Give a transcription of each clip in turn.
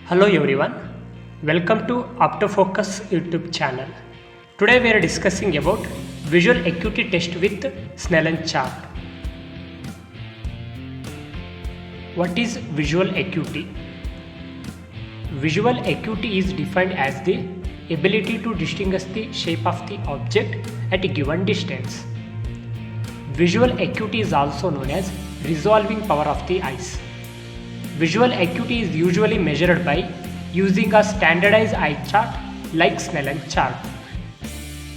Hello everyone, welcome to Optofocus YouTube channel. Today we are discussing about Visual Acuity Test with Snellen chart. What is Visual Acuity? Visual Acuity is defined as the ability to distinguish the shape of the object at a given distance. Visual Acuity is also known as resolving power of the eyes. Visual acuity is usually measured by using a standardized eye chart like Snellen chart.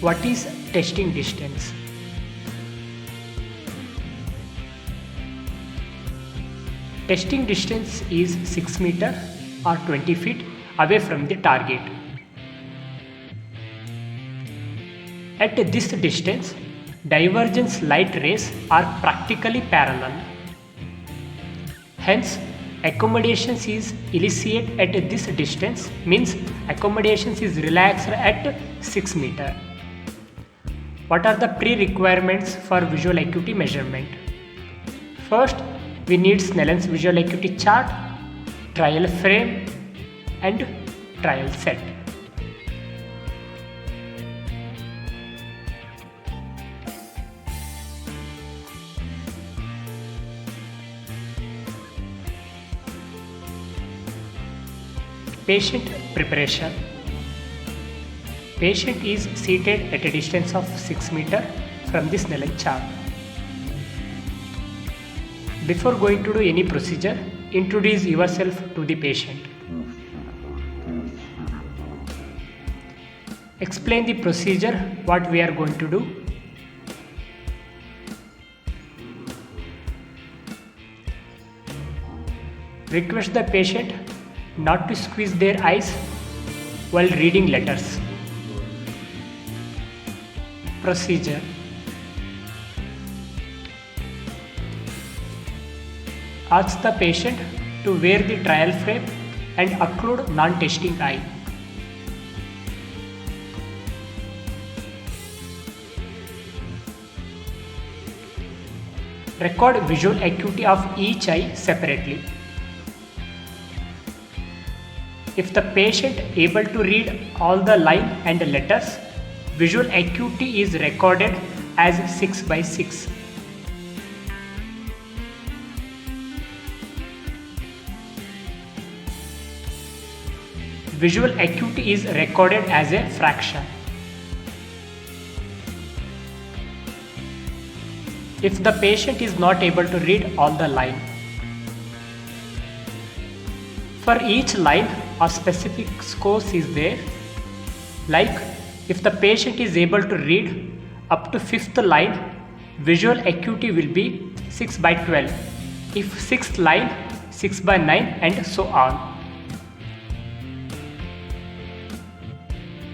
What is testing distance? Testing distance is 6 meter or 20 feet away from the target. At this distance, divergence light rays are practically parallel. Hence, accommodations is elicited at this distance means accommodations is relaxed at 6 meter. What are the pre-requirements for visual acuity measurement? First, we need Snellen's visual acuity chart, trial frame and trial set. Patient preparation. Patient is seated at a distance of 6 meter from the Snellen chart. Before going to do any procedure, introduce yourself to the patient. Explain the procedure, what we are going to do. Request the patient not to squeeze their eyes while reading letters. Procedure. Ask the patient to wear the trial frame and occlude non-testing eye. Record visual acuity of each eye separately. If the patient able to read all the line and letters, visual acuity is recorded as 6 by 6. Visual acuity is recorded as a fraction. If the patient is not able to read all the line, for each line, a specific score is there. Like if the patient is able to read up to 5th line, visual acuity will be 6 by 12. If 6th line, 6 by 9 and so on.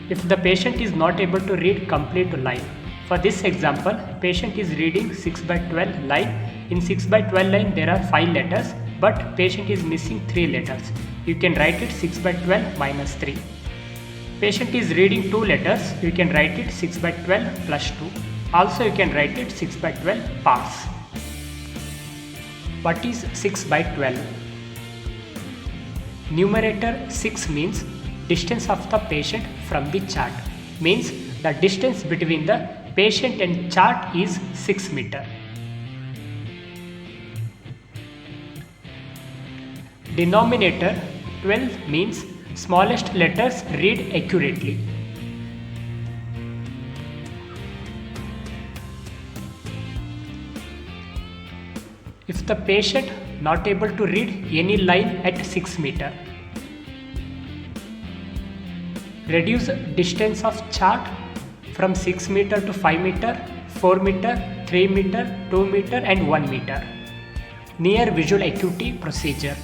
If the patient is not able to read complete line, for this example, patient is reading 6 by 12 line. In 6 by 12 line there are 5 letters, but patient is missing 3 letters. You can write it 6 by 12 minus 3. Patient is reading 2 letters, you can write it 6 by 12 plus 2. Also you can write it 6 by 12 pass. What is 6 by 12? Numerator 6 means distance of the patient from the chart. Means the distance between the patient and chart is 6 meter. Denominator 12 means smallest letters read accurately. If the patient not able to read any line at 6 meter, reduce distance of chart from 6 meter to 5 meter, 4 meter, 3 meter, 2 meter and 1 meter. Near visual acuity procedure.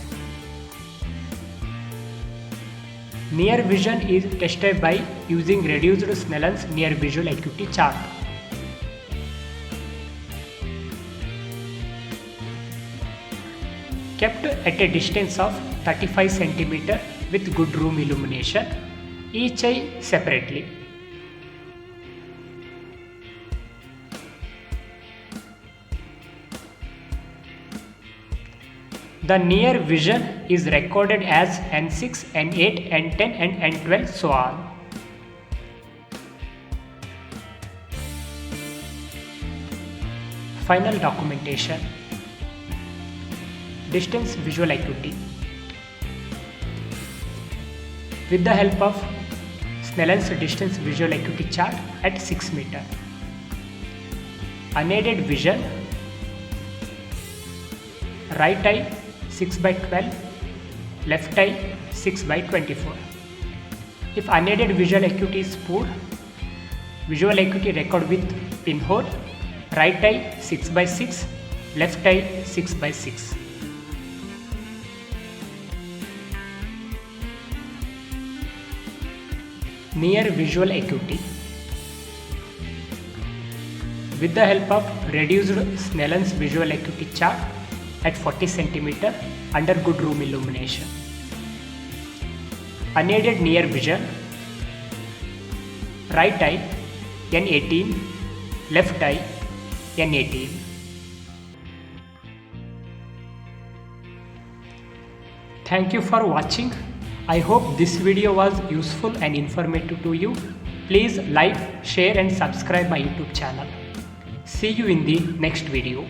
Near vision is tested by using reduced Snellen's near visual acuity chart. Kept at a distance of 35 cm with good room illumination, each eye separately. The near vision is recorded as N6, N8, N10 and N12, so on. Final documentation. Distance visual acuity. With the help of Snellen's distance visual acuity chart at 6 meter. Unaided vision. Right eye 6 by 12, left eye 6 by 24. If unaided visual acuity is poor, visual acuity record with pinhole, right eye 6 by 6, left eye 6 by 6. Near visual acuity. With the help of reduced Snellen's visual acuity chart at 40 cm under good room illumination. Unaided near vision. Right eye N18, left eye N18. Thank you for watching. I hope this video was useful and informative to you. Please like, share and subscribe my YouTube channel. See you in the next video.